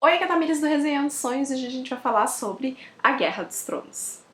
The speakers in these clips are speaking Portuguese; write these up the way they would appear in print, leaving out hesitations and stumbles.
Oi, aqui é a Tamires do Resenhando Sonhos e hoje a gente vai falar sobre A Guerra dos Tronos.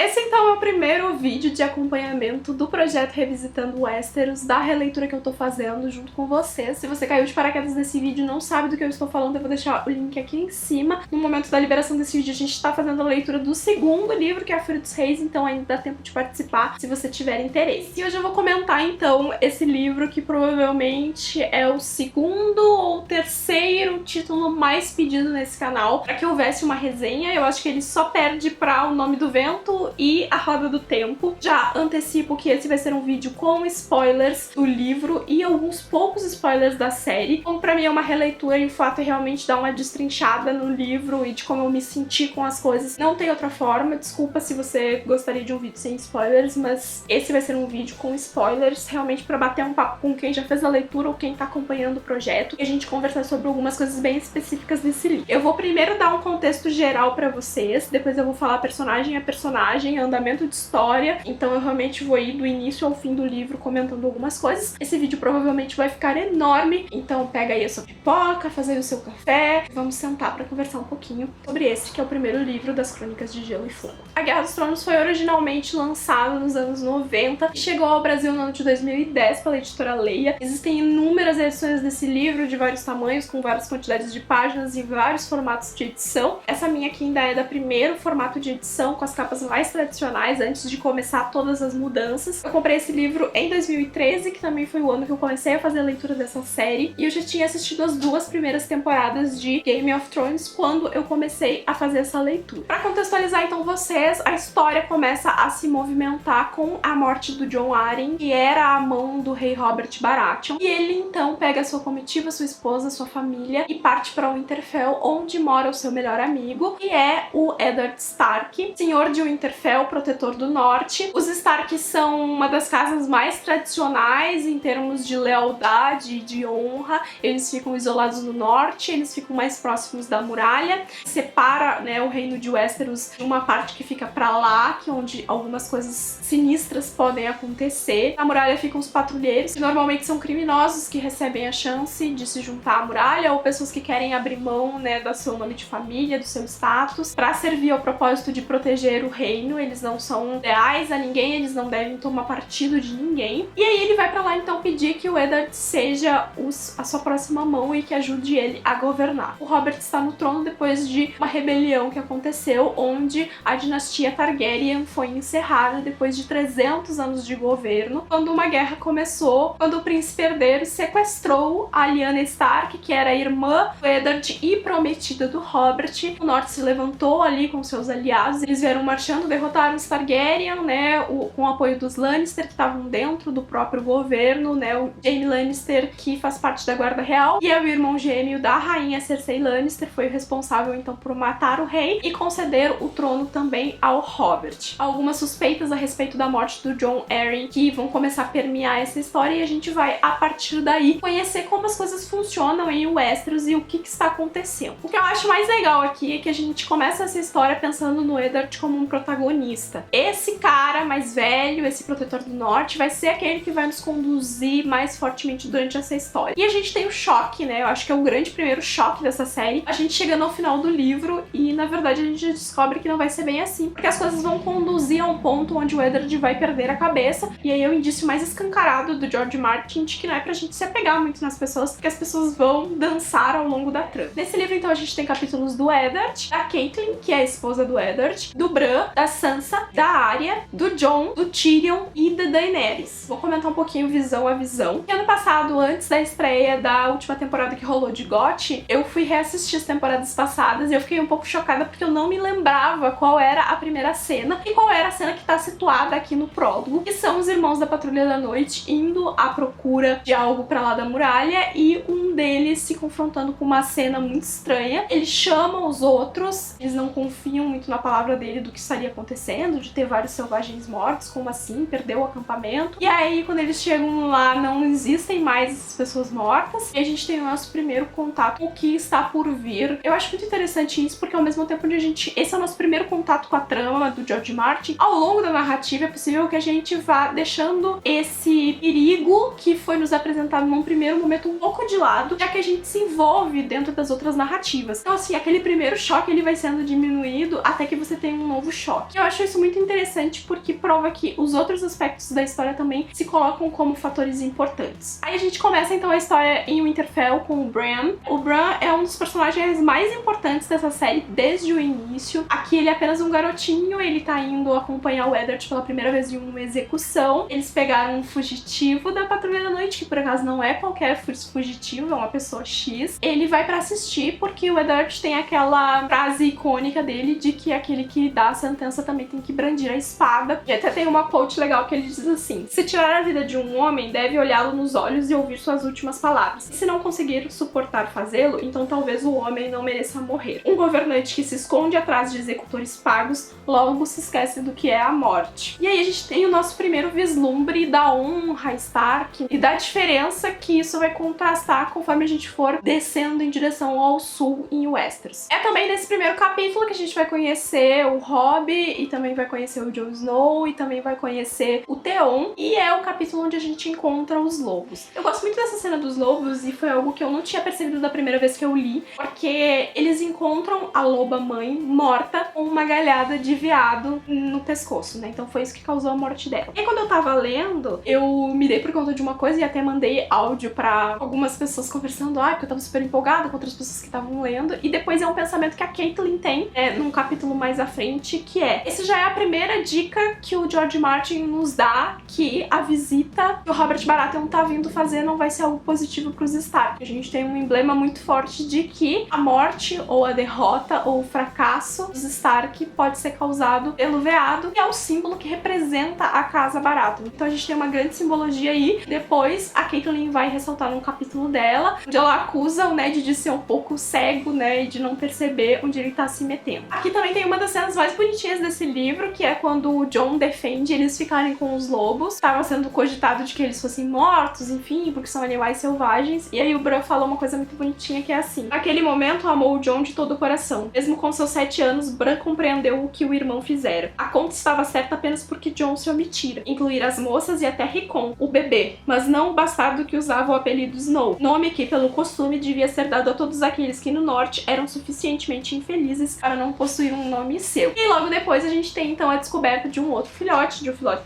Esse então é o primeiro vídeo de acompanhamento do projeto Revisitando Westeros, da releitura que eu tô fazendo junto com vocês. Se você caiu de paraquedas nesse vídeo e não sabe do que eu estou falando, eu vou deixar o link aqui em cima. No momento da liberação desse vídeo a gente tá fazendo a leitura do segundo livro, que é A Fúria dos Reis, então ainda dá tempo de participar se você tiver interesse. E hoje eu vou comentar então esse livro que provavelmente é o segundo ou terceiro título mais pedido nesse canal para que houvesse uma resenha. Eu acho que ele só perde pra O Nome do Vento e A Roda do Tempo. Já antecipo que esse vai ser um vídeo com spoilers do livro e alguns poucos spoilers da série. Como pra mim é uma releitura e o fato é realmente dar uma destrinchada no livro e de como eu me senti com as coisas. Não tem outra forma, desculpa se você gostaria de um vídeo sem spoilers, mas esse vai ser um vídeo com spoilers, realmente pra bater um papo com quem já fez a leitura ou quem tá acompanhando o projeto e a gente conversar sobre algumas coisas bem específicas desse livro. Eu vou primeiro dar um contexto geral pra vocês, depois eu vou falar personagem a personagem, andamento de história, então eu realmente vou ir do início ao fim do livro comentando algumas coisas. Esse vídeo provavelmente vai ficar enorme, então pega aí a sua pipoca, faz aí o seu café, vamos sentar pra conversar um pouquinho sobre esse que é o primeiro livro das Crônicas de Gelo e Fogo. A Guerra dos Tronos foi originalmente lançado nos anos 90 e chegou ao Brasil no ano de 2010 pela editora Leia. Existem inúmeras edições desse livro de vários tamanhos, com várias quantidades de páginas e vários formatos de edição. Essa minha aqui ainda é da primeiro formato de edição, com as capas mais tradicionais, antes de começar todas as mudanças. Eu comprei esse livro em 2013, que também foi o ano que eu comecei a fazer a leitura dessa série, e eu já tinha assistido as duas primeiras temporadas de Game of Thrones quando eu comecei a fazer essa leitura. Pra contextualizar então vocês, a história começa a se movimentar com a morte do Jon Arryn, que era a mão do rei Robert Baratheon, e ele então pega a sua comitiva, sua esposa, sua família e parte para Winterfell, onde mora o seu melhor amigo, que é o Eddard Stark, senhor de Winterfell, protetor do norte. Os Stark são uma das casas mais tradicionais em termos de lealdade e de honra. Eles ficam isolados no norte, eles ficam mais próximos da muralha, separa, né, o reino de Westeros de uma parte que fica pra lá, que é onde algumas coisas sinistras podem acontecer. Na muralha ficam os patrulheiros, que normalmente são criminosos que recebem a chance de se juntar à muralha, ou pessoas que querem abrir mão, né, do seu nome de família, do seu status, pra servir ao propósito de proteger o reino. Eles não são leais a ninguém, eles não devem tomar partido de ninguém. E aí ele vai pra lá então pedir que o Eddard seja a sua próxima mão e que ajude ele a governar. O Robert está no trono depois de uma rebelião que aconteceu, onde a dinastia Targaryen foi encerrada depois de 300 anos de governo, quando uma guerra começou, quando o príncipe herdeiro sequestrou a Lyanna Stark, que era a irmã do Eddard e prometida do Robert. O norte se levantou ali com seus aliados, eles vieram marchando, derrotaram os Targaryen, né, com o apoio dos Lannister, que estavam dentro do próprio governo, né, o Jaime Lannister, que faz parte da Guarda Real, e é o irmão gêmeo da rainha Cersei Lannister, foi o responsável então por matar o rei e conceder o trono também ao Robert. Algumas suspeitas a respeito da morte do Jon Arryn que vão começar a permear essa história, e a gente vai, a partir daí, conhecer como as coisas funcionam em Westeros e o que está acontecendo. O que eu acho mais legal aqui é que a gente começa essa história pensando no Eddard como um protagonista. Esse cara mais velho, esse protetor do norte, vai ser aquele que vai nos conduzir mais fortemente durante essa história. E a gente tem o choque, né? Eu acho que é o grande primeiro choque dessa série. A gente chega no final do livro e, na verdade, a gente descobre que não vai ser bem assim, porque as coisas vão conduzir a um ponto onde o Eddard vai perder a cabeça, e aí é o indício mais escancarado do George Martin de que não é pra gente se apegar muito nas pessoas, porque as pessoas vão dançar ao longo da trama. Nesse livro, então, a gente tem capítulos do Eddard, da Catelyn, que é a esposa do Eddard, do Bran, da Sansa, da Arya, do Jon, do Tyrion e da Daenerys. Vou comentar um pouquinho visão a visão. E ano passado, antes da estreia da última temporada que rolou de GOT, eu fui reassistir as temporadas passadas e eu fiquei um pouco chocada porque eu não me lembrava qual era a primeira cena e qual era a cena que tá situada aqui no prólogo, que são os irmãos da Patrulha da Noite indo à procura de algo pra lá da muralha e um deles se confrontando com uma cena muito estranha. Ele chama os outros, eles não confiam muito na palavra dele do que estaria acontecendo, de ter vários selvagens mortos, como assim? Perdeu o acampamento. E aí, quando eles chegam lá, não existem mais essas pessoas mortas. E a gente tem o nosso primeiro contato com o que está por vir. Eu acho muito interessante isso, porque ao mesmo tempo onde esse é o nosso primeiro contato com a trama do George Martin, ao longo da narrativa é possível que a gente vá deixando esse perigo que foi nos apresentado num primeiro momento um pouco de lado, já que a gente se envolve dentro das outras narrativas. Então assim, aquele primeiro choque ele vai sendo diminuído até que você tem um novo choque. Eu acho isso muito interessante porque prova que os outros aspectos da história também se colocam como fatores importantes. Aí a gente começa então a história em Winterfell com o Bran. O Bran é um dos personagens mais importantes dessa série desde o início. Aqui ele é apenas um garotinho, ele tá indo acompanhar o Eddard pela primeira vez em uma execução. Eles pegaram um fugitivo da Patrulha da Noite, que por acaso não é qualquer fugitivo, é uma pessoa X. Ele vai pra assistir porque o Eddard tem aquela frase icônica dele de que aquele que dá a sentença também tem que brandir a espada. E até tem uma quote legal que ele diz assim: se tirar a vida de um homem, deve olhá-lo nos olhos e ouvir suas últimas palavras. E se não conseguir suportar fazê-lo, então talvez o homem não mereça morrer. Um governante que se esconde atrás de executores pagos logo se esquece do que é a morte. E aí a gente tem o nosso primeiro vislumbre da honra Stark e da diferença que isso vai contrastar conforme a gente for descendo em direção ao sul em Westeros. É também nesse primeiro capítulo que a gente vai conhecer o Robb e também vai conhecer o Jon Snow e também vai conhecer o Theon, e é o capítulo onde a gente encontra os lobos. Eu gosto muito dessa cena dos lobos e foi algo que eu não tinha percebido da primeira vez que eu li, porque eles encontram a loba mãe morta com uma galhada de veado no pescoço, né? Então foi isso que causou a morte dela. E quando eu tava lendo, eu me dei por conta de uma coisa e até mandei áudio pra algumas pessoas conversando, porque eu tava super empolgada com outras pessoas que estavam lendo, e depois é um pensamento que a Caitlyn tem num capítulo mais à frente, que essa já é a primeira dica que o George Martin nos dá, que a visita que o Robert Baratheon tá vindo fazer não vai ser algo positivo pros Stark. A gente tem um emblema muito forte de que a morte, ou a derrota, ou o fracasso dos Stark pode ser causado pelo veado, que é o símbolo que representa a casa Baratheon. Então a gente tem uma grande simbologia aí. Depois a Caitlyn vai ressaltar num capítulo dela, onde ela acusa o Ned de ser um pouco cego, né, e de não perceber onde ele tá se metendo. Aqui também tem uma das cenas mais bonitinhas desse livro, que é quando o Jon defende eles ficarem com os lobos. Tava sendo cogitado de que eles fossem mortos, enfim, porque são animais selvagens. E aí o Bran falou uma coisa muito bonitinha, que é assim: naquele momento amou o Jon de todo o coração. Mesmo com seus 7 anos, Bran compreendeu o que o irmão fizera. A conta estava certa apenas porque Jon se omitira, incluir as moças e até Rickon, o bebê, mas não o bastardo que usava o apelido Snow, nome que, pelo costume, devia ser dado a todos aqueles que no norte eram suficientemente infelizes para não possuir um nome seu. E logo depois a gente tem então a descoberta de um outro filhote,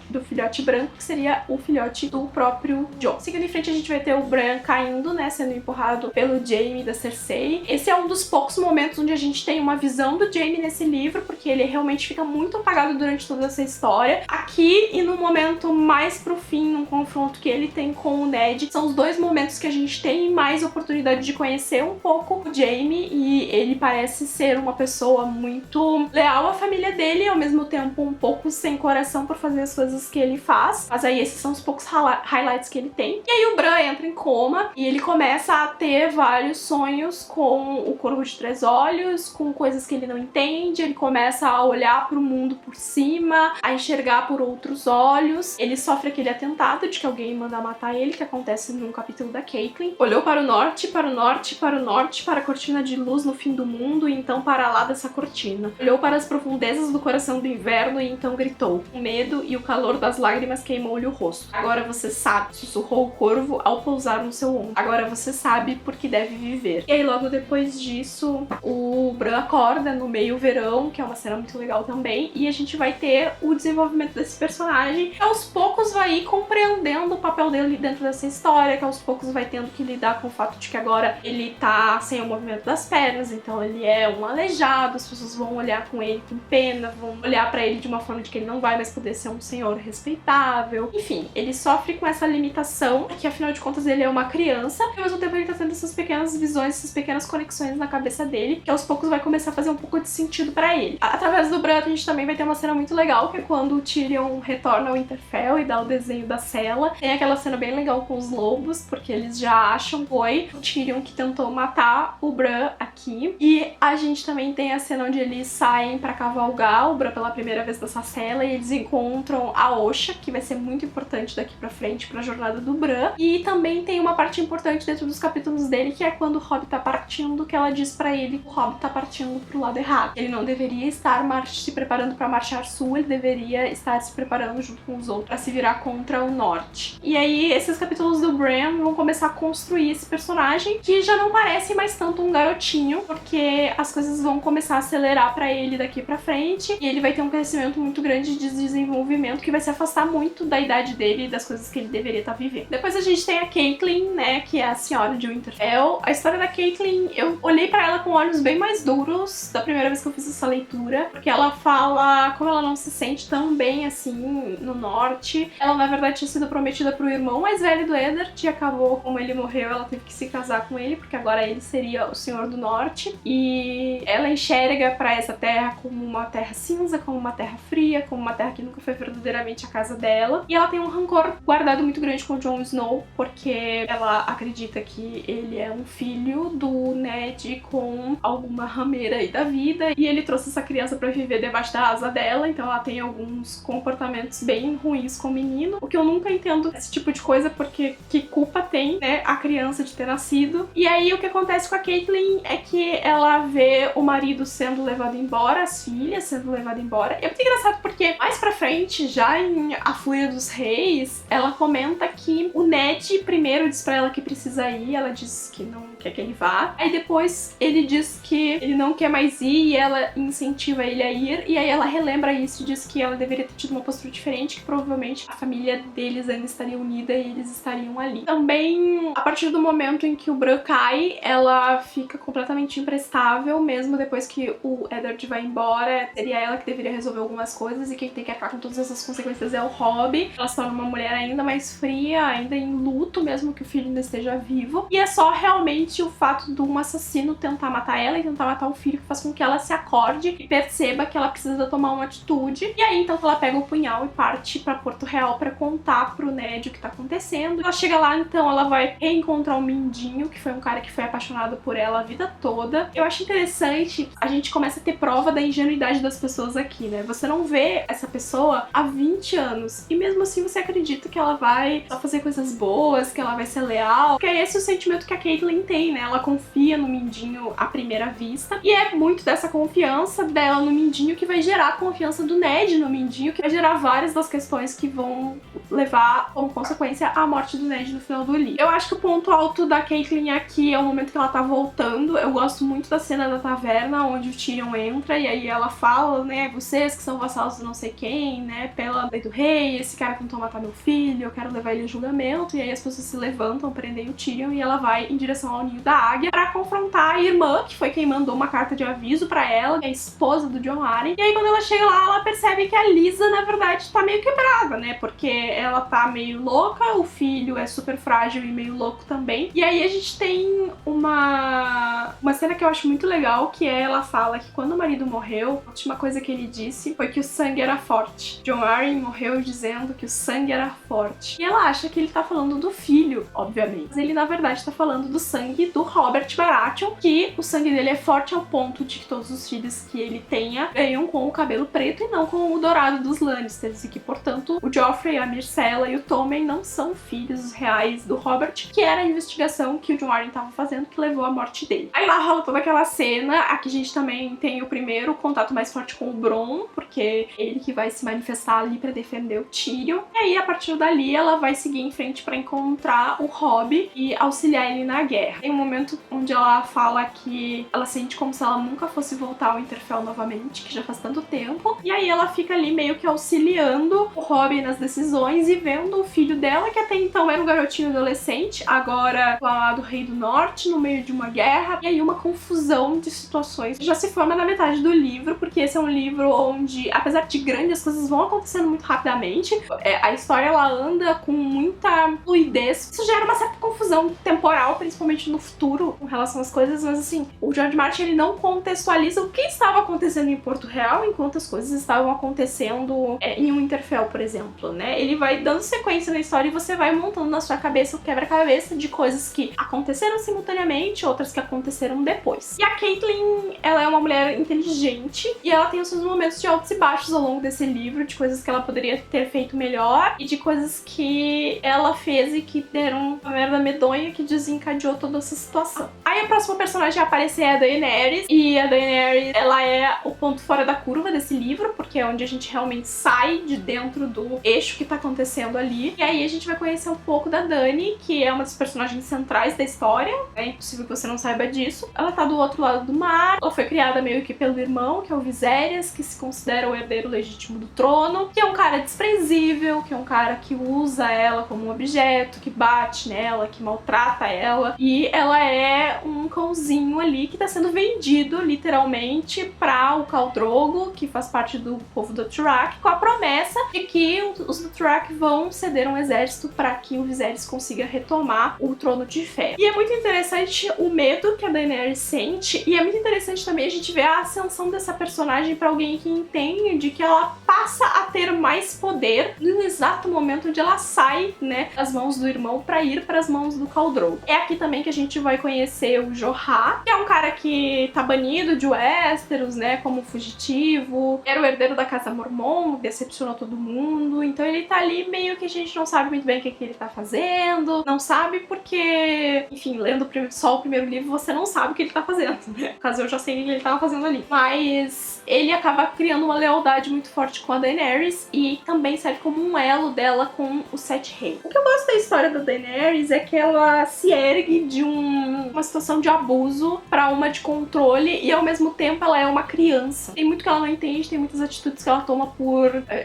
do filhote branco, que seria o filhote do próprio Jon. Seguindo em frente a gente vai ter o Bran caindo, né, sendo empurrado pelo Jaime da Cersei. Esse é um dos poucos momentos onde a gente tem uma visão do Jaime nesse livro, porque ele realmente fica muito apagado durante toda essa história. Aqui e no momento mais pro fim, num confronto que ele tem com o Ned, são os dois momentos que a gente tem mais oportunidade de conhecer um pouco o Jaime, e ele parece ser uma pessoa muito leal à família dele e ao mesmo tempo um pouco sem coração por fazer as coisas que ele faz. Mas aí esses são os poucos highlights que ele tem. E aí o Bran entra em coma e ele começa a ter vários sonhos com o Corvo de Três Olhos, com coisas que ele não entende. Ele começa a olhar pro mundo por cima, a enxergar por outros olhos. Ele sofre aquele atentado de que alguém manda matar ele, que acontece num capítulo da Caitlyn. Olhou para o norte, para o norte, para o norte, para a cortina de luz no fim do mundo, e então para lá dessa cortina. Olhou para as profundezas do coração do inverno e então gritou. O medo e o calor das lágrimas queimou-lhe o rosto. Agora você sabe, sussurrou o corvo ao pousar no seu ombro. Agora você sabe porque deve viver. E aí logo depois disso, o Bran acorda no meio verão, que é uma cena muito legal também, e a gente vai ter o desenvolvimento desse personagem, que aos poucos vai ir compreendendo o papel dele dentro dessa história, que aos poucos vai tendo que lidar com o fato de que agora ele tá sem o movimento das pernas, então ele é um aleijado, as pessoas vão olhar com ele com pena, vão olhar pra ele de uma forma de que ele não vai mais poder ser um senhor respeitável. Enfim, ele sofre com essa limitação, que afinal de contas ele é uma criança, e ao mesmo tempo ele tá tendo essas pequenas visões, essas pequenas conexões na cabeça dele, que aos poucos vai começar a fazer um pouco de sentido pra ele. Através do Bran a gente também vai ter uma cena muito legal, que é quando o Tyrion retorna ao Winterfell e dá o desenho da cela. Tem aquela cena bem legal com os lobos, porque eles já acham que foi o Tyrion que tentou matar o Bran aqui. E a gente também tem a cena onde eles saem pra cavalgar, o Bran pela primeira primeira vez dessa cela e eles encontram a Osha, que vai ser muito importante daqui pra frente pra jornada do Bran. E também tem uma parte importante dentro dos capítulos dele, que é quando o Robb tá partindo, que ela diz pra ele que o Robb tá partindo pro lado errado. Ele não deveria estar se preparando pra marchar sul, ele deveria estar se preparando junto com os outros pra se virar contra o norte. E aí esses capítulos do Bran vão começar a construir esse personagem, que já não parece mais tanto um garotinho, porque as coisas vão começar a acelerar pra ele daqui pra frente, e ele vai ter um crescimento muito grande de desenvolvimento que vai se afastar muito da idade dele e das coisas que ele deveria estar vivendo. Depois a gente tem a Catelyn, né, que é a senhora de Winterfell. A história da Catelyn, eu olhei pra ela com olhos bem mais duros da primeira vez que eu fiz essa leitura, porque ela fala como ela não se sente tão bem assim no norte. Ela na verdade tinha sido prometida pro irmão mais velho do Eddard e acabou, como ele morreu, ela teve que se casar com ele, porque agora ele seria o Senhor do Norte. E ela enxerga pra essa terra como uma terra cinza, como uma terra fria, como uma terra que nunca foi verdadeiramente a casa dela. E ela tem um rancor guardado muito grande com o Jon Snow, porque ela acredita que ele é um filho do Ned com alguma rameira aí da vida, e ele trouxe essa criança pra viver debaixo da asa dela, então ela tem alguns comportamentos bem ruins com o menino, o que eu nunca entendo esse tipo de coisa, porque que culpa tem, né, a criança de ter nascido. E aí o que acontece com a Catelyn é que ela vê o marido sendo levado embora, as filhas sendo levadas embora. E é muito engraçado porque mais pra frente, já em A Fúria dos Reis, ela comenta que o Ned primeiro diz pra ela que precisa ir, ela diz que não quer que ele vá. Aí depois ele diz que ele não quer mais ir e ela incentiva ele a ir. E aí ela relembra isso e diz que ela deveria ter tido uma postura diferente, que provavelmente a família deles ainda estaria unida e eles estariam ali. Também, a partir do momento em que o Bran cai, ela fica completamente imprestável, mesmo depois que o Eddard vai embora. Seria ela que deveria resolver algumas coisas e quem tem que acabar com todas essas consequências é o Robb. Ela se torna uma mulher ainda mais fria, ainda em luto, mesmo que o filho ainda esteja vivo. E é só realmente o fato de um assassino tentar matar ela e tentar matar o filho que faz com que ela se acorde e perceba que ela precisa tomar uma atitude. E aí então ela pega o punhal e parte pra Porto Real pra contar pro Ned o que tá acontecendo. Ela chega lá, então ela vai reencontrar o Mindinho, que foi um cara que foi apaixonado por ela a vida toda. Eu acho interessante, a gente começa a ter prova da ingenuidade das pessoas aqui, né? Você não vê essa pessoa há 20 anos e mesmo assim você acredita que ela vai só fazer coisas boas, que ela vai ser leal. Porque é esse o sentimento que a Catelyn tem, né? Ela confia no Mindinho à primeira vista e é muito dessa confiança dela no Mindinho que vai gerar a confiança do Ned no Mindinho, que vai gerar várias das questões que vão levar como consequência a morte do Ned no final do livro. Eu acho que o ponto alto da Catelyn aqui é o momento que ela tá voltando. Eu gosto muito da cena da taverna, onde o Tyrion entra e aí ela fala, né, vocês que são vassalos do não sei quem, né, pela lei do rei, esse cara tentou matar meu filho, eu quero levar ele a julgamento. E aí as pessoas se levantam, prendem o Tyrion e ela vai em direção ao Ninho da Águia pra confrontar a irmã, que foi quem mandou uma carta de aviso pra ela, que é a esposa do Jon Arryn. E aí quando ela chega lá, ela percebe que a Lysa, na verdade, tá meio quebrada, né, porque ela tá meio louca, o filho é super frágil e meio louco também. E aí a gente tem uma cena que eu acho muito legal, que é ela fala que quando o marido morreu, a última coisa que ele disse foi que o sangue era forte. Jon Arryn morreu dizendo que o sangue era forte. E ela acha que ele tá falando do filho, obviamente. Mas ele, na verdade, tá falando do sangue do Robert Baratheon, que o sangue dele é forte ao ponto de que todos os filhos que ele tenha ganham com o cabelo preto e não com o dourado dos Lannisters. E que, portanto, o Joffrey, a Myrcella e o Tommen não são filhos reais do Robert, que era a investigação que o Jon Arryn tava fazendo que levou à morte dele. Aí lá rola toda aquela cena. Aqui a gente também tem o primeiro contato mais forte com o Bronn, porque ele que vai se manifestar ali pra defender o Tyrion. E aí, a partir dali, ela vai seguir em frente pra encontrar o Robb e auxiliar ele na guerra. Tem um momento onde ela fala que ela sente como se ela nunca fosse voltar ao Winterfell novamente, que já faz tanto tempo. E aí ela fica ali meio que auxiliando o Robb nas decisões e vendo o filho dela, que até então era um garotinho adolescente, agora do Rei do Norte, no meio de uma guerra. E aí uma confusão de situações já se forma na metade do livro, porque esse é um livro onde, apesar de grande, as coisas vão acontecendo muito rapidamente. A história, ela anda com muita fluidez. Isso gera uma certa confusão temporal, principalmente no futuro, com relação às coisas, mas assim, o George Martin, ele não contextualiza o que estava acontecendo em Porto Real enquanto as coisas estavam acontecendo em Winterfell, por exemplo, né? Ele vai dando sequência na história e você vai montando na sua cabeça o quebra-cabeça de coisas que aconteceram simultaneamente, outras que aconteceram depois. E a Caitlin, ela é uma mulher inteligente e ela tem os seus momentos de altos e baixos ao longo desse livro, de coisas que ela poderia ter feito melhor e de coisas que ela fez e que deram uma merda medonha que desencadeou toda essa situação. Aí a próxima personagem a aparecer é a Daenerys, e a Daenerys, ela é o ponto fora da curva desse livro, porque é onde a gente realmente sai de dentro do eixo que tá acontecendo ali. E aí a gente vai conhecer um pouco da Dany, que é uma das personagens centrais da história. É impossível que você não saiba disso. Ela tá do outro lado do mar, ela foi criada meio que pelo irmão, que é o Viserys, que se considera o herdeiro legítimo do trono, que é um cara desprezível, que é um cara que usa ela como um objeto, que bate nela, que maltrata ela. E ela é um cãozinho ali que tá sendo vendido, literalmente, pra o Khal Drogo, que faz parte do povo do Dothraki, com a promessa de que os Dothraki vão ceder um exército para que o Viserys consiga retomar o Trono de Ferro. E é muito interessante o medo que a Daenerys sente, e é muito interessante também a gente ver a ascensão dessa personagem para alguém que entende que ela passa a ter mais poder no exato momento onde ela sai, né, das mãos do irmão para ir para as mãos do Khal Drogo. É aqui também que a gente vai conhecer o Jorah, que é um cara que tá banido de Westeros, né, como fugitivo, era o herdeiro da Casa Mormont, decepcionou todo mundo, então ele tá ali meio que a gente não sabe muito bem o que ele tá fazendo, não sabe porque, enfim, lendo só o primeiro livro você não sabe o que ele tá fazendo, né? No caso eu já sei o que ele tava fazendo ali, mas ele acaba criando uma lealdade muito forte com a Daenerys e também serve como um elo dela com os Sete Reis. O que eu gosto da história da Daenerys é que ela se ergue de uma situação de abuso pra uma de controle e ao mesmo tempo ela é uma criança. Tem muito que ela não entende, tem muitas atitudes que ela toma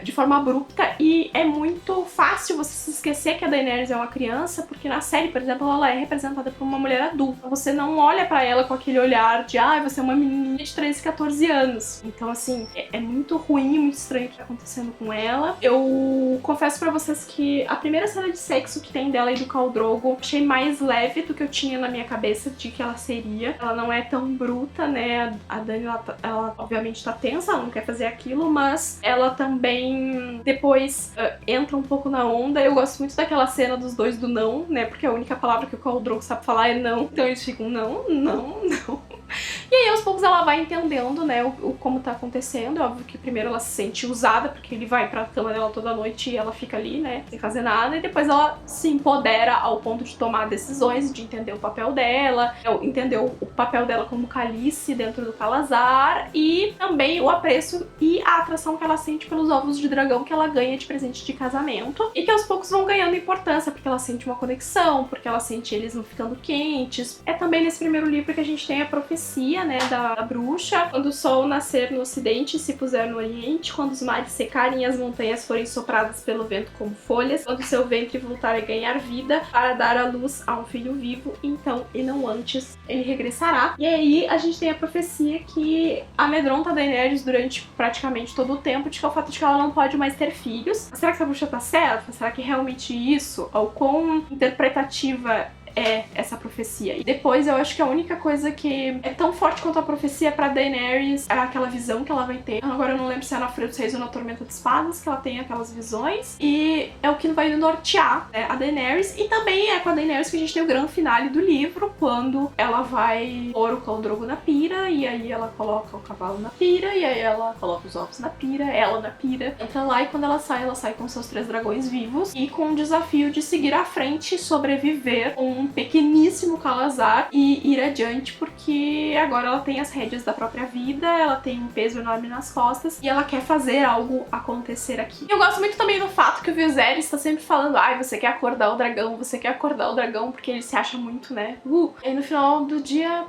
de forma abrupta e é muito fácil você se esquecer que a Daenerys é uma criança, porque na série, por exemplo, ela é representada por uma mulher adulta. Você não olha pra ela com aquele olhar de você é uma menina de 13, 14 anos. Então, assim, é muito ruim, muito estranho o que tá acontecendo com ela. Eu confesso pra vocês que a primeira cena de sexo que tem dela e do Khal Drogo achei mais leve do que eu tinha na minha cabeça de que ela seria. Ela não é tão bruta, né? A Dany, ela obviamente tá tensa, ela não quer fazer aquilo, mas ela também depois entra um pouco na onda. Eu gosto muito daquela cena dos dois do não, né? Porque a única palavra que o Khal Drogo sabe falar é não. Então eles ficam não, não, não. E aí aos poucos ela vai entendendo, né, como tá acontecendo. É óbvio que primeiro ela se sente usada, porque ele vai pra cama dela toda noite e ela fica ali, né, sem fazer nada. E depois ela se empodera ao ponto de tomar decisões, de entender o papel dela, entender o papel dela como Khaleesi dentro do Khalazar, e também o apreço e a atração que ela sente pelos ovos de dragão que ela ganha de presente de casamento. E que aos poucos vão ganhando importância, porque ela sente uma conexão, porque ela sente eles não ficando quentes. É também nesse primeiro livro que a gente tem a profecia, né, da bruxa, quando o sol nascer no ocidente e se puser no oriente, quando os mares secarem e as montanhas forem sopradas pelo vento como folhas, quando seu ventre voltar a ganhar vida para dar à luz a um filho vivo, então e não antes ele regressará. E aí a gente tem a profecia que amedronta a Daenerys durante praticamente todo o tempo, de que é o fato de que ela não pode mais ter filhos. Mas será que essa bruxa tá certa? Será que realmente isso? Ou quão interpretativa é essa profecia? E depois eu acho que a única coisa que é tão forte quanto a profecia pra Daenerys é aquela visão que ela vai ter. Agora eu não lembro se é na Fúria dos Reis ou na Tormenta de Espadas que ela tem aquelas visões, e é o que vai nortear, né, a Daenerys. E também é com a Daenerys que a gente tem o grande finale do livro, quando ela vai pôr o Khal Drogo na pira, e aí ela coloca o cavalo na pira, e aí ela coloca os ovos na pira, ela na pira, entra lá, e quando ela sai com seus 3 dragões vivos e com o desafio de seguir à frente e sobreviver com um pequeníssimo Khalazar e ir adiante, porque agora ela tem as rédeas da própria vida, ela tem um peso enorme nas costas e ela quer fazer algo acontecer aqui. Eu gosto muito também do fato que o Viserys está sempre falando, você quer acordar o dragão, você quer acordar o dragão, porque ele se acha muito, né? E no final do dia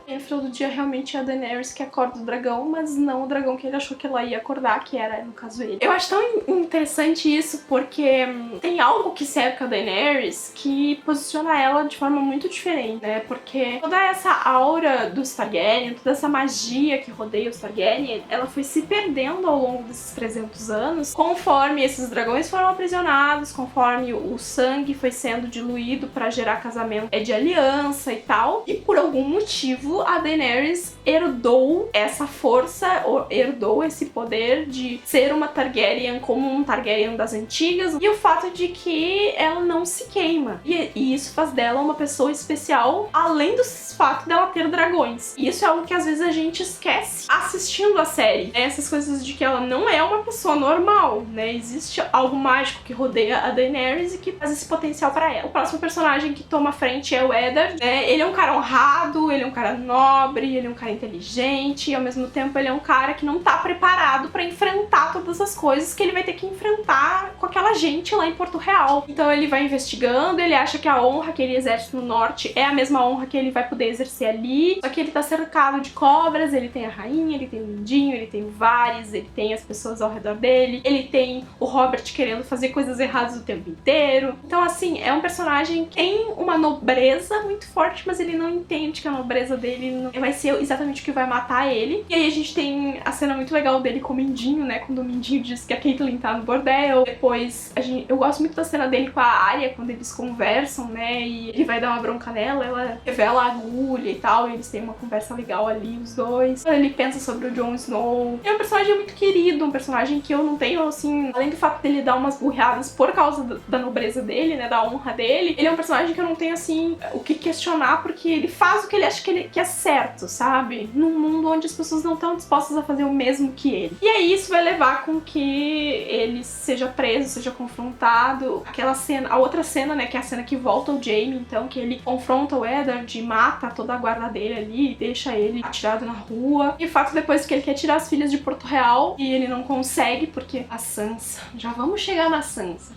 realmente é a Daenerys que acorda o dragão, mas não o dragão que ele achou que ela ia acordar, que era, no caso, ele. Eu acho tão interessante isso, porque tem algo que cerca a Daenerys que posiciona ela de forma muito diferente, né? né? Porque toda essa aura dos Targaryen, toda essa magia que rodeia os Targaryen, ela foi se perdendo ao longo desses 300 anos, conforme esses dragões foram aprisionados, conforme o sangue foi sendo diluído para gerar casamento de aliança e tal. E por algum motivo, a Daenerys herdou essa força, herdou esse poder de ser uma Targaryen como um Targaryen das antigas, e o fato de que ela não se queima. E isso faz dela uma pessoa especial, além do fato dela ter dragões. E isso é algo que às vezes a gente esquece assistindo a série. Essas coisas de que ela não é uma pessoa normal, né? Existe algo mágico que rodeia a Daenerys e que faz esse potencial pra ela. O próximo personagem que toma frente é o Eddard, né? Ele é um cara honrado, ele é um cara nobre, ele é um cara inteligente, e ao mesmo tempo ele é um cara que não tá preparado pra enfrentar todas as coisas que ele vai ter que enfrentar com aquela gente lá em Porto Real. Então ele vai investigando, ele acha que a honra que ele exerce no norte é a mesma honra que ele vai poder exercer ali, só que ele tá cercado de cobras, ele tem a rainha, ele tem o Mindinho, ele tem o Varys, ele tem as pessoas ao redor dele, ele tem o Robert querendo fazer coisas erradas o tempo inteiro. Então assim, é um personagem que tem uma nobreza muito forte, mas ele não entende que a nobreza dele não vai ser exatamente o que vai matar ele. E aí a gente tem a cena muito legal dele com o Mindinho, né, quando o Mindinho diz que a Catelyn tá no bordel. Depois, eu gosto muito da cena dele com a Arya, quando eles conversam, né, e ele vai dar uma bronca nela, ela revela a agulha e tal, e eles têm uma conversa legal ali, os dois. Ele pensa sobre o Jon Snow. É um personagem muito querido, um personagem que eu não tenho, assim, além do fato dele dar umas burradas por causa da nobreza dele, né, da honra dele, ele é um personagem que eu não tenho, assim, o que questionar, porque ele faz o que ele acha que é certo, sabe? Num mundo onde as pessoas não estão dispostas a fazer o mesmo que ele. E aí isso vai levar com que ele seja preso, seja confrontado. Aquela cena, a outra cena, né, que é a cena que volta o Jaime, então, que ele confronta o Eddard e mata toda a guarda dele ali e deixa ele atirado na rua. E o fato depois que ele quer tirar as filhas de Porto Real e ele não consegue porque a Sansa, já vamos chegar na Sansa.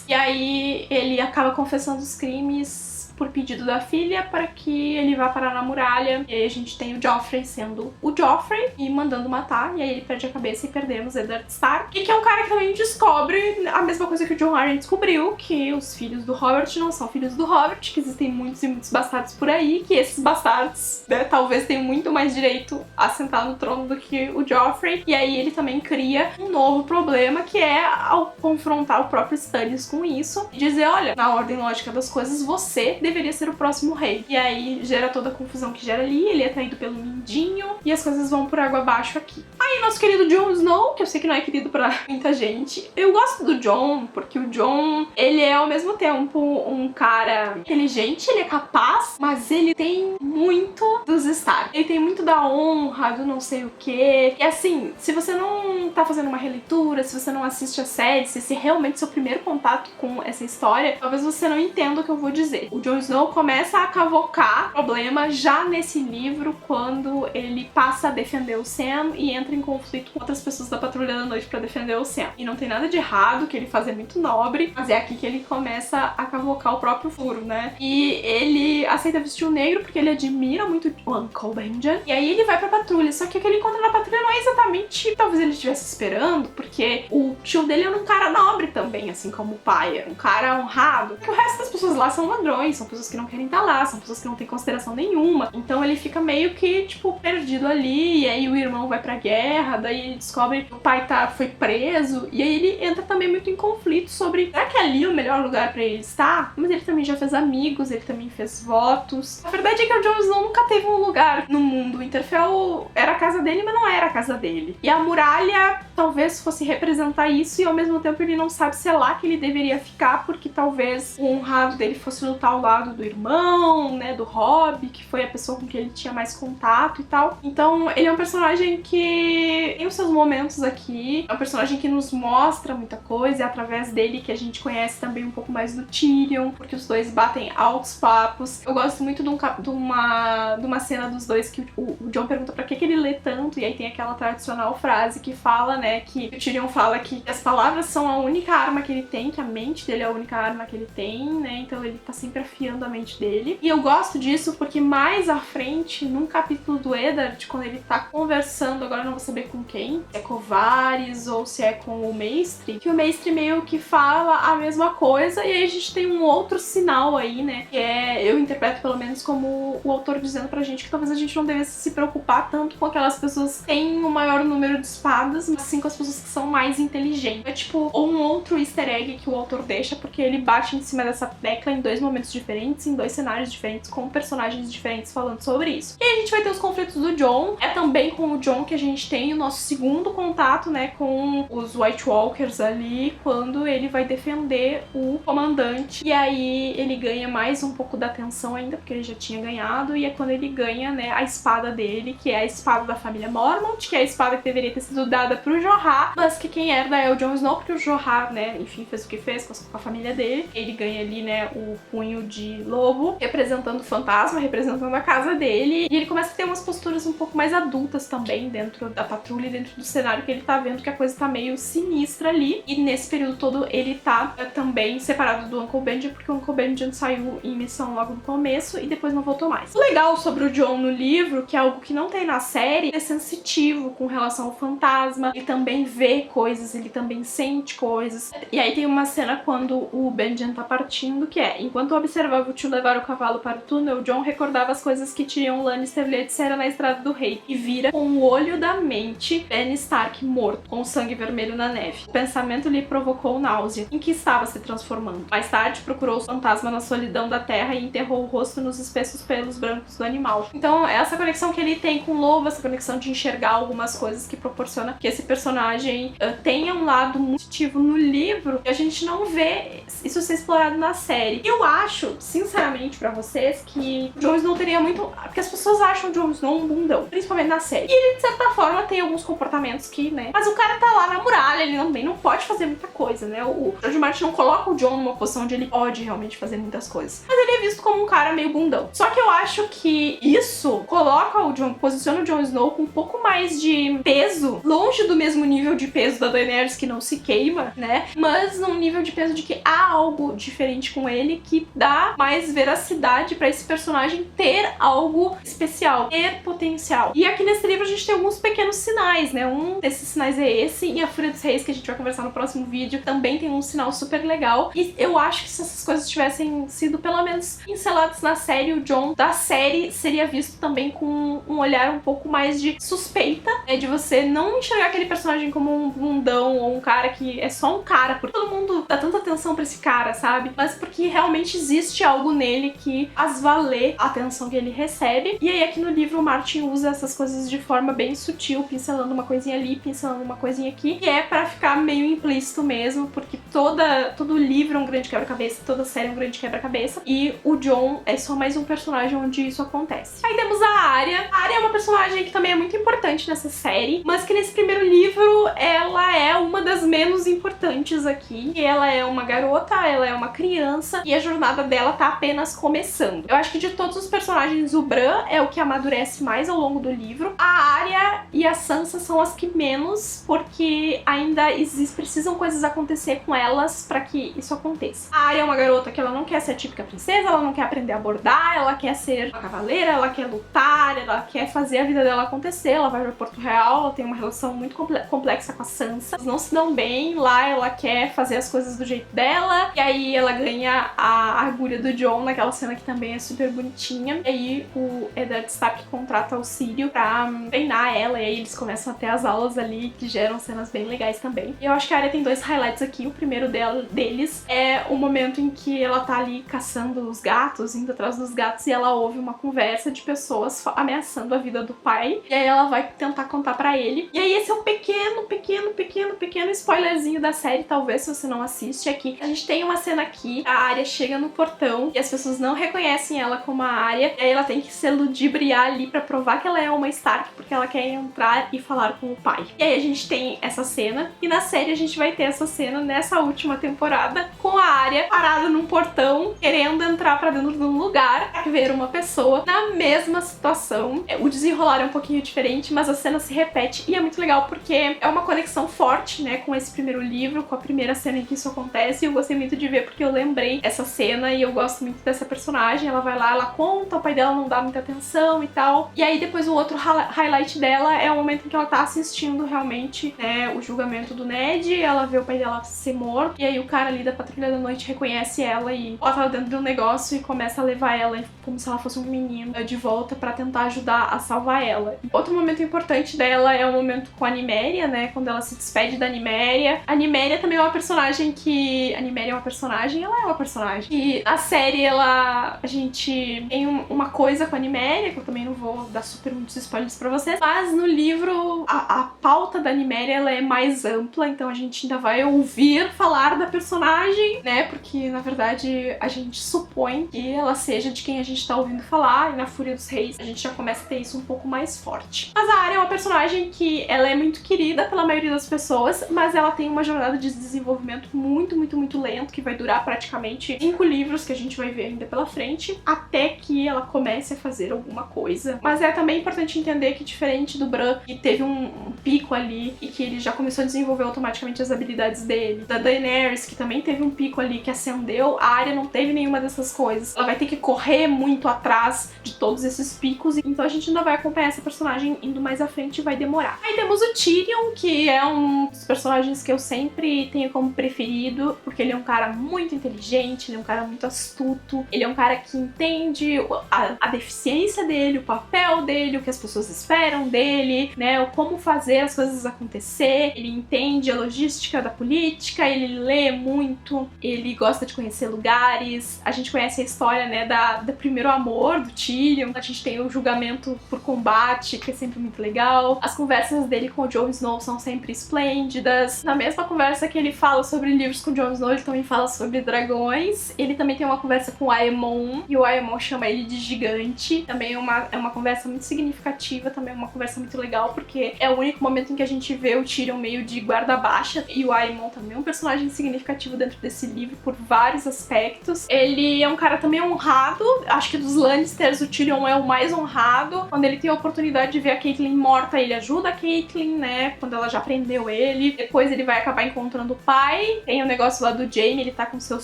E aí ele acaba confessando os crimes por pedido da filha para que ele vá parar na muralha. E aí a gente tem o Joffrey sendo o Joffrey e mandando matar, e aí ele perde a cabeça e perdemos Eddard Stark, e que é um cara que também descobre a mesma coisa que o Jon Arryn descobriu, que os filhos do Robert não são filhos do Robert, que existem muitos e muitos bastardos por aí, que esses bastardos, né, talvez tenham muito mais direito a sentar no trono do que o Joffrey. E aí ele também cria um novo problema, que é ao confrontar o próprio Stannis com isso e dizer, olha, na ordem lógica das coisas, você deveria ser o próximo rei. E aí gera toda a confusão que gera ali, ele é traído pelo Mindinho e as coisas vão por água abaixo aqui. Aí nosso querido Jon Snow, que eu sei que não é querido pra muita gente, eu gosto do Jon, porque o Jon, ele é ao mesmo tempo um cara inteligente, ele é capaz, mas ele tem muito dos Stark. Ele tem muito da honra, do não sei o que. E assim, se você não tá fazendo uma releitura, se você não assiste a série, se esse é realmente seu primeiro contato com essa história, talvez você não entenda o que eu vou dizer. O Jon Snow começa a cavocar problema já nesse livro, quando ele passa a defender o Sam e entra em conflito com outras pessoas da Patrulha da Noite pra defender o Sam. E não tem nada de errado, que ele faz é muito nobre, mas é aqui que ele começa a cavocar o próprio furo, né? E ele aceita vestir o negro porque ele admira muito o Uncle Benjen. E aí ele vai pra patrulha, só que o que ele encontra na patrulha não é exatamente talvez ele estivesse esperando, porque o tio dele era um cara nobre também, assim como o pai, era um cara honrado, que o resto das pessoas lá são ladrões, são pessoas que não querem estar lá, são pessoas que não têm consideração nenhuma. Então ele fica meio que, tipo, perdido ali, e aí o irmão vai pra guerra, daí ele descobre que o pai foi preso, e aí ele entra também muito em conflito sobre, será que ali é o melhor lugar pra ele estar? Mas ele também já fez amigos, ele também fez votos. A verdade é que o Jon Snow nunca teve um lugar no mundo. Winterfell era a casa dele, mas não era a casa dele. E a muralha talvez fosse representar isso, e ao mesmo tempo ele não sabe se é lá que ele deveria ficar, porque talvez o honrado dele fosse lutar ao lado do irmão, né, do Robb, que foi a pessoa com quem ele tinha mais contato e tal. Então ele é um personagem que tem os seus momentos aqui, é um personagem que nos mostra muita coisa, é através dele que a gente conhece também um pouco mais do Tyrion, porque os dois batem altos papos. Eu gosto muito de uma cena dos dois que o Jon pergunta pra que ele lê tanto, e aí tem aquela tradicional frase que fala, né, que o Tyrion fala que as palavras são a única arma que ele tem, que a mente dele é a única arma que ele tem, né, então ele tá sempre desconfiando a mente dele. E eu gosto disso porque mais à frente, num capítulo do Eddard, quando ele tá conversando, agora eu não vou saber com quem, se é com o Varys ou se é com o Maestri, que o Maestri meio que fala a mesma coisa, e aí a gente tem um outro sinal aí, né, que eu interpreto pelo menos como o autor dizendo pra gente que talvez a gente não devesse se preocupar tanto com aquelas pessoas que têm o maior número de espadas, mas sim com as pessoas que são mais inteligentes. É tipo um outro easter egg que o autor deixa, porque ele bate em cima dessa tecla em dois momentos diferentes, em dois cenários diferentes, com personagens diferentes falando sobre isso. E aí a gente vai ter os conflitos do Jon. É também com o Jon que a gente tem o nosso segundo contato, né, com os White Walkers ali, quando ele vai defender o comandante. E aí ele ganha mais um pouco da atenção ainda, porque ele já tinha ganhado, e é quando ele ganha, né, a espada dele, que é a espada da família Mormont, que é a espada que deveria ter sido dada pro Jorah, mas que quem herda é o Jon Snow, porque o Jorah, né, enfim, fez o que fez com a família dele. Ele ganha ali, né, o punho de lobo, representando o fantasma, representando a casa dele, e ele começa a ter umas posturas um pouco mais adultas também dentro da patrulha, dentro do cenário, que ele tá vendo que a coisa tá meio sinistra ali, e nesse período todo ele tá também separado do Uncle Benjen, porque o Uncle Benjen saiu em missão logo no começo e depois não voltou mais. O legal sobre o Jon no livro, que é algo que não tem na série, é sensitivo com relação ao fantasma, ele também vê coisas, ele também sente coisas. E aí tem uma cena quando o Benjen tá partindo, que é: enquanto observava o tio levar o cavalo para o túnel, Jon recordava as coisas que Tyrion Lannister lhe dissera na Estrada do Rei, e vira com o olho da mente Benny Stark morto, com sangue vermelho na neve. O pensamento lhe provocou náusea, em que estava se transformando. Mais tarde procurou o fantasma na solidão da terra e enterrou o rosto nos espessos pelos brancos do animal. Então essa conexão que ele tem com o lobo, essa conexão de enxergar algumas coisas, que proporciona que esse personagem tenha um lado muito ativo no livro, e a gente não vê isso ser explorado na série. Eu acho, sinceramente pra vocês, que o Jon Snow teria muito... porque as pessoas acham o Jon Snow um bundão, principalmente na série. E ele, de certa forma, tem alguns comportamentos que, né... mas o cara tá lá na muralha, ele também não pode fazer muita coisa, né? O George Martin não coloca o Jon numa posição onde ele pode realmente fazer muitas coisas. Mas ele é visto como um cara meio bundão. Só que eu acho que isso coloca o Jon, posiciona o Jon Snow com um pouco mais de peso, longe do mesmo nível de peso da Daenerys, que não se queima, né? Mas num nível de peso de que há algo diferente com ele que dá mais veracidade pra esse personagem ter algo especial, ter potencial. E aqui nesse livro a gente tem alguns pequenos sinais, né? Um desses sinais é esse, e a Fúria dos Reis, que a gente vai conversar no próximo vídeo, também tem um sinal super legal. E eu acho que se essas coisas tivessem sido pelo menos pinceladas na série, o Jon da série seria visto também com um olhar um pouco mais de suspeita, né? De você não enxergar aquele personagem como um bundão ou um cara que é só um cara, porque todo mundo dá tanta atenção pra esse cara, sabe? Mas porque realmente existe algo nele que faz valer a atenção que ele recebe. E aí aqui no livro o Martin usa essas coisas de forma bem sutil, pincelando uma coisinha ali, pincelando uma coisinha aqui, e é pra ficar meio implícito mesmo, porque todo livro é um grande quebra-cabeça, toda série é um grande quebra-cabeça, e o Jon é só mais um personagem onde isso acontece. Aí temos a Arya. A Arya é uma personagem que também é muito importante nessa série, mas que nesse primeiro livro ela é uma das menos importantes aqui. E ela é uma garota, ela é uma criança, e a jornada dela tá apenas começando. Eu acho que de todos os personagens, o Bran é o que amadurece mais ao longo do livro. A Arya e a Sansa são as que menos, porque ainda precisam coisas acontecer com elas pra que isso aconteça. A Arya é uma garota que ela não quer ser a típica princesa, ela não quer aprender a bordar, ela quer ser uma cavaleira, ela quer lutar, ela quer fazer a vida dela acontecer. Ela vai pra Porto Real, ela tem uma relação muito complexa com a Sansa. Eles não se dão bem, lá ela quer fazer as coisas do jeito dela, e aí ela ganha a agulha do Jon naquela cena que também é super bonitinha. E aí o Eddard Stark contrata o Sírio pra treinar ela, e aí eles começam a ter as aulas ali, que geram cenas bem legais também. E eu acho que a Arya tem dois highlights aqui. O primeiro deles é o momento em que ela tá ali caçando os gatos, indo atrás dos gatos, e ela ouve uma conversa de pessoas ameaçando a vida do pai, e aí ela vai tentar contar pra ele. E aí esse é um pequeno spoilerzinho da série, talvez, se você não assiste aqui. A gente tem uma cena aqui, a Arya chega no portão e as pessoas não reconhecem ela como a Arya, e aí ela tem que se ludibriar ali pra provar que ela é uma Stark, porque ela quer entrar e falar com o pai. E aí a gente tem essa cena, e na série a gente vai ter essa cena nessa última temporada, com a Arya parada num portão, querendo entrar pra dentro de um lugar pra ver uma pessoa na mesma situação. O desenrolar é um pouquinho diferente, mas a cena se repete, e é muito legal porque é uma conexão forte, né, com esse primeiro livro, com a primeira cena em que isso acontece, e eu gostei muito de ver porque eu lembrei essa cena e eu gosto muito dessa personagem. Ela vai lá, ela conta, o pai dela não dá muita atenção e tal. E aí depois o outro highlight dela é o momento em que ela tá assistindo realmente, né, o julgamento do Ned. Ela vê o pai dela ser morto, e aí o cara ali da Patrulha da Noite reconhece ela e bota ela dentro de um negócio e começa a levar ela como se ela fosse um menino de volta pra tentar ajudar a salvar ela. Outro momento importante dela é o momento com a Nymeria, né, quando ela se despede da Nymeria. A Nymeria também é uma personagem que... A Nymeria é uma personagem? Ela é uma personagem. E na série a gente tem uma coisa com a Nymeria, que eu também não vou dar super muitos spoilers pra vocês, mas no livro a pauta da Nymeria ela é mais ampla, então a gente ainda vai ouvir falar da personagem, né, porque na verdade a gente supõe que ela seja de quem a gente tá ouvindo falar, e na Fúria dos Reis a gente já começa a ter isso um pouco mais forte. Mas a Arya é uma personagem que ela é muito querida pela maioria das pessoas, mas ela tem uma jornada de desenvolvimento muito lento, que vai durar praticamente 5 livros que a gente vai ver ainda pela frente, até que ela comece a fazer alguma coisa. Mas é também importante entender que, diferente do Bran, que teve um pico ali e que ele já começou a desenvolver automaticamente as habilidades dele, da Daenerys, que também teve um pico ali que acendeu, a Arya não teve nenhuma dessas coisas. Ela vai ter que correr muito atrás de todos esses picos, então a gente ainda vai acompanhar essa personagem indo mais à frente e vai demorar. Aí temos o Tyrion, que é um dos personagens que eu sempre tenho como preferido, porque ele é um cara muito inteligente, ele é um cara muito astuto, ele é um cara que entende a deficiência dele, o papel dele, o que as pessoas esperam dele, né, o como fazer as coisas acontecer. Ele entende a logística da política, ele lê muito, ele gosta de conhecer lugares. A gente conhece a história, né, do primeiro amor do Tyrion. A gente tem o julgamento por combate, que é sempre muito legal. As conversas dele com o Jon Snow são sempre esplêndidas. Na mesma conversa que ele fala sobre livros com o Jon Snow, ele também fala sobre dragões. Ele também tem uma conversa com o Aemon, e o Aemon chama ele de gigante. Também é uma conversa muito significativa, também é uma conversa muito legal, porque é o único momento em que a gente vê o Tyrion meio de guarda baixa, e o Aemon também é um personagem significativo dentro desse livro por vários aspectos. Ele é um cara também honrado, acho que dos Lannisters o Tyrion é o mais honrado. Quando ele tem a oportunidade de ver a Catelyn morta, ele ajuda a Catelyn, né, quando ela já prendeu ele. Depois ele vai acabar encontrando o pai. Tem o negócio lá do Jaime, ele tá com seus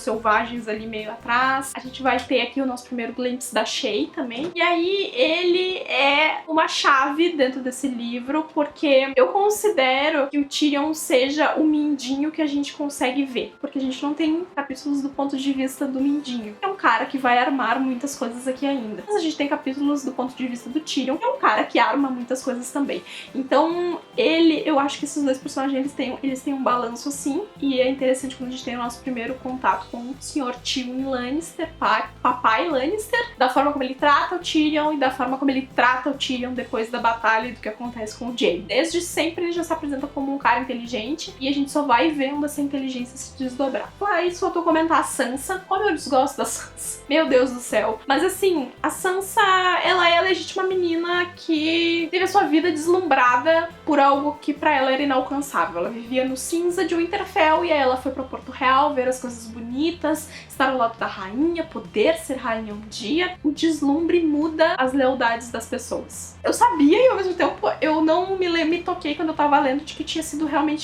selvagens ali meio atrás. A gente vai ter aqui o nosso primeiro glimpse da Shae também. E aí ele é uma chave dentro desse livro, porque eu considero que o Tyrion seja o Mindinho que a gente consegue ver, porque a gente não tem capítulos do ponto de vista do Mindinho, que é um cara que vai armar muitas coisas aqui ainda. Mas a gente tem capítulos do ponto de vista do Tyrion, que é um cara que arma muitas coisas também. Então eu acho que esses dois personagens eles têm um balanço assim, e é interessante quando a gente tem o nosso primeiro contato com o Sr. Tyrion Lannister, papai Lannister, da forma como ele trata o Tyrion e da forma como ele trata o Tyrion depois da batalha e do que acontece com o Jaime. Desde sempre ele já se apresenta como um cara inteligente, e a gente só vai vendo essa inteligência se desdobrar. Aí só tô comentar a Sansa. Como eu desgosto da Sansa. Meu Deus do céu. Mas assim, a Sansa, ela é a legítima menina que teve a sua vida deslumbrada por algo que pra ela era inalcançável. Ela vivia no cinza de Winterfell, e aí ela foi pra Porto Real ver as coisas bonitas, estar ao lado da rainha, poder ser rainha um dia. O deslumbre muda as lealdades das pessoas. Eu sabia, e ao mesmo tempo eu não me toquei quando eu tava lendo de que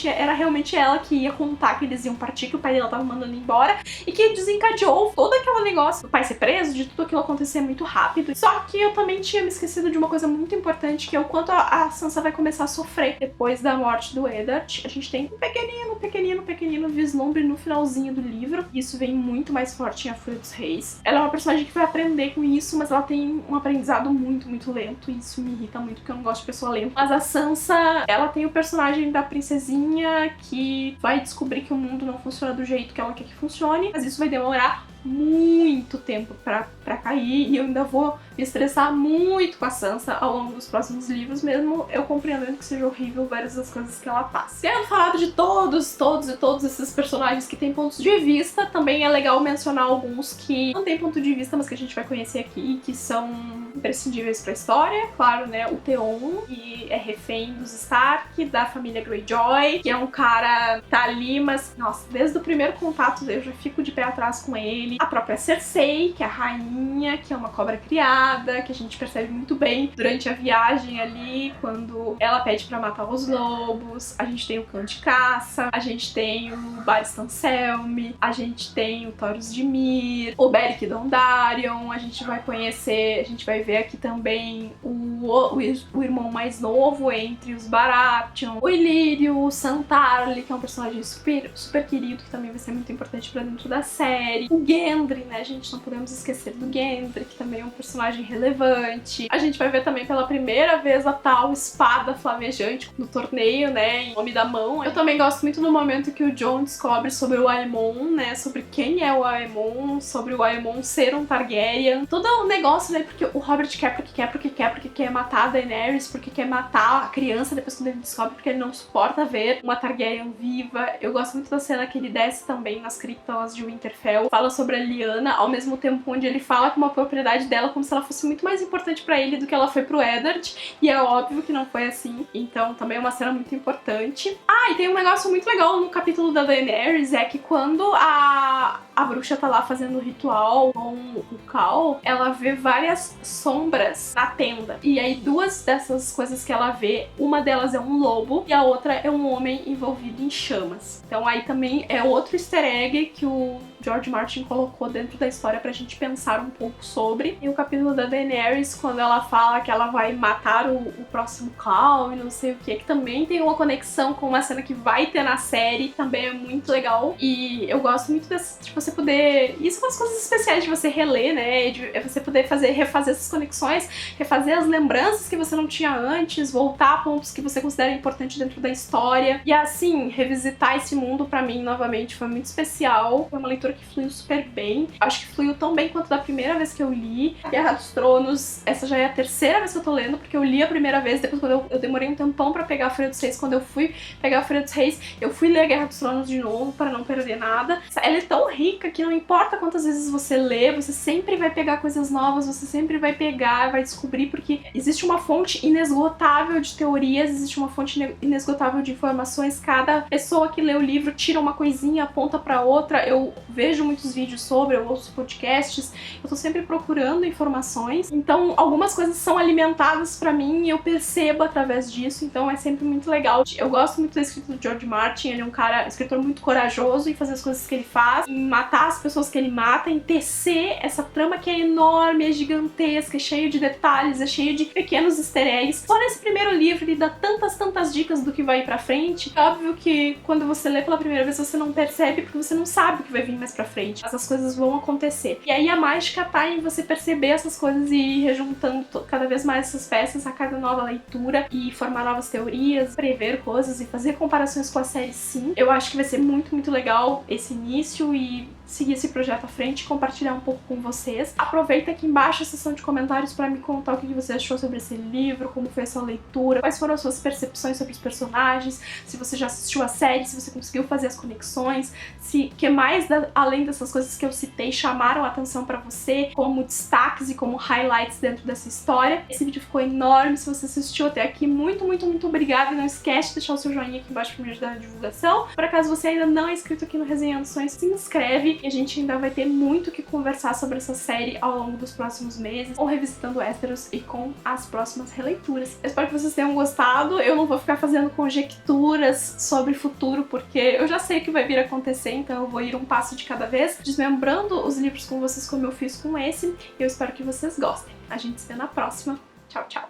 era realmente ela que ia contar que eles iam partir, que o pai dela tava mandando embora, e que desencadeou todo aquele negócio do pai ser preso, de tudo aquilo acontecer muito rápido. Só que eu também tinha me esquecido de uma coisa muito importante, que é o quanto a Sansa vai começar a sofrer depois da morte do Eddard. A gente tem um pequenino vislumbre no finalzinho do livro, e isso vem muito mais forte em A Fúria dos Reis. Ela é uma personagem que vai aprender com isso, mas ela tem um aprendizado muito lento, e isso me irrita muito, porque eu não gosto de pessoa lenta. Mas a Sansa, ela tem o personagem da princesinha que vai descobrir que o mundo não funciona do jeito que ela quer que funcione, mas isso vai demorar muito tempo pra cair, e eu ainda vou me estressar muito com a Sansa ao longo dos próximos livros, mesmo eu compreendendo que seja horrível várias das coisas que ela passa. Tendo falado de todos esses personagens que têm pontos de vista, também é legal mencionar alguns que não têm ponto de vista, mas que a gente vai conhecer aqui, que são imprescindíveis pra história. Claro, né, o Theon, que é refém dos Stark, da família Greyjoy, que é um cara que tá ali, mas, nossa, desde o primeiro contato eu já fico de pé atrás com ele. A própria Cersei, que é a rainha, cobrinha, que é uma cobra criada, que a gente percebe muito bem durante a viagem ali, quando ela pede pra matar os lobos. A gente tem o cão de caça, a gente tem o Barristan Selmy, a gente tem o Taurus de Myr, o Beric Dondarrion, a gente vai conhecer, a gente vai ver aqui também o irmão mais novo entre os Baratheon, o Illyrio, o Santarli, que é um personagem super querido, que também vai ser muito importante pra dentro da série, o Gendry, né, gente, não podemos esquecer do Gendry, que também é um personagem relevante. A gente vai ver também pela primeira vez a tal espada flamejante no torneio, né, em Nome da Mão. Eu também gosto muito do momento que o Jon descobre sobre o Aemon, né, sobre quem é o Aemon, sobre o Aemon ser um Targaryen, todo o negócio, né, porque o Robert quer porque quer matar a Daenerys, porque quer matar a criança depois quando ele descobre, porque ele não suporta ver uma Targaryen viva. Eu gosto muito da cena que ele desce também nas criptas de Winterfell, fala sobre a Lyanna, ao mesmo tempo onde ele fala com uma propriedade dela como se ela fosse muito mais importante pra ele do que ela foi pro Eddard, e é óbvio que não foi assim, então também é uma cena muito importante. Ah, e tem um negócio muito legal no capítulo da Daenerys, é que quando a bruxa tá lá fazendo o ritual com o Khal, ela vê várias sombras na tenda, e aí duas dessas coisas que ela vê, uma delas é um lobo e a outra é um homem envolvido em chamas. Então aí também é outro easter egg que o George Martin colocou dentro da história pra gente pensar um pouco sobre. E o capítulo da Daenerys, quando ela fala que ela vai matar o próximo Khal e não sei o que também tem uma conexão com uma cena que vai ter na série, também é muito legal. E eu gosto muito de você poder... Isso são as coisas especiais de você reler, né? De você poder refazer essas conexões, refazer as lembranças que você não tinha antes, voltar a pontos que você considera importantes dentro da história. E assim, revisitar esse mundo pra mim, novamente, foi muito especial. Foi uma leitura que fluiu super bem. Acho que fluiu tão bem quanto da primeira vez que eu li. Guerra dos Tronos, essa já é a terceira vez que eu tô lendo, porque eu li a primeira vez, depois quando eu demorei um tempão pra pegar a Folha dos Reis. Quando eu fui pegar a Folha dos Reis, eu fui ler Guerra dos Tronos de novo, pra não perder nada. Ela é tão rica que não importa quantas vezes você lê, você sempre vai pegar coisas novas, você sempre vai pegar, vai descobrir, porque existe uma fonte inesgotável de teorias, existe uma fonte inesgotável de informações. Cada pessoa que lê o livro tira uma coisinha, aponta pra outra. Eu vejo muitos vídeos sobre, eu ouço podcasts, eu tô sempre procurando informações, então algumas coisas são alimentadas pra mim e eu percebo através disso, então é sempre muito legal. Eu gosto muito da escrita do George Martin, ele é um escritor muito corajoso em fazer as coisas que ele faz, em matar as pessoas que ele mata, em tecer essa trama que é enorme, é gigantesca, é cheio de detalhes, é cheio de pequenos easter eggs. Só nesse primeiro livro ele dá tantas dicas do que vai pra frente. É óbvio que quando você lê pela primeira vez você não percebe, porque você não sabe o que vai vir mais pra frente. Essas coisas vão acontecer. E aí a mágica tá em você perceber essas coisas e ir rejuntando cada vez mais essas peças a cada nova leitura e formar novas teorias, prever coisas e fazer comparações com a série, sim. Eu acho que vai ser muito legal esse início e seguir esse projeto à frente e compartilhar um pouco com vocês. Aproveita aqui embaixo a seção de comentários para me contar o que você achou sobre esse livro, como foi a sua leitura, quais foram as suas percepções sobre os personagens, se você já assistiu a série, se você conseguiu fazer as conexões, se que mais além dessas coisas que eu citei chamaram a atenção para você como destaques e como highlights dentro dessa história. Esse vídeo ficou enorme, se você assistiu até aqui, muito obrigada. Não esquece de deixar o seu joinha aqui embaixo para me ajudar na divulgação. Por acaso você ainda não é inscrito aqui no Resenhando Sonhos, se inscreve. E a gente ainda vai ter muito o que conversar sobre essa série ao longo dos próximos meses, ou revisitando Westeros e com as próximas releituras. Eu espero que vocês tenham gostado. Eu não vou ficar fazendo conjecturas sobre o futuro, porque eu já sei o que vai vir a acontecer, então eu vou ir um passo de cada vez, desmembrando os livros com vocês como eu fiz com esse, e eu espero que vocês gostem. A gente se vê na próxima. Tchau, tchau!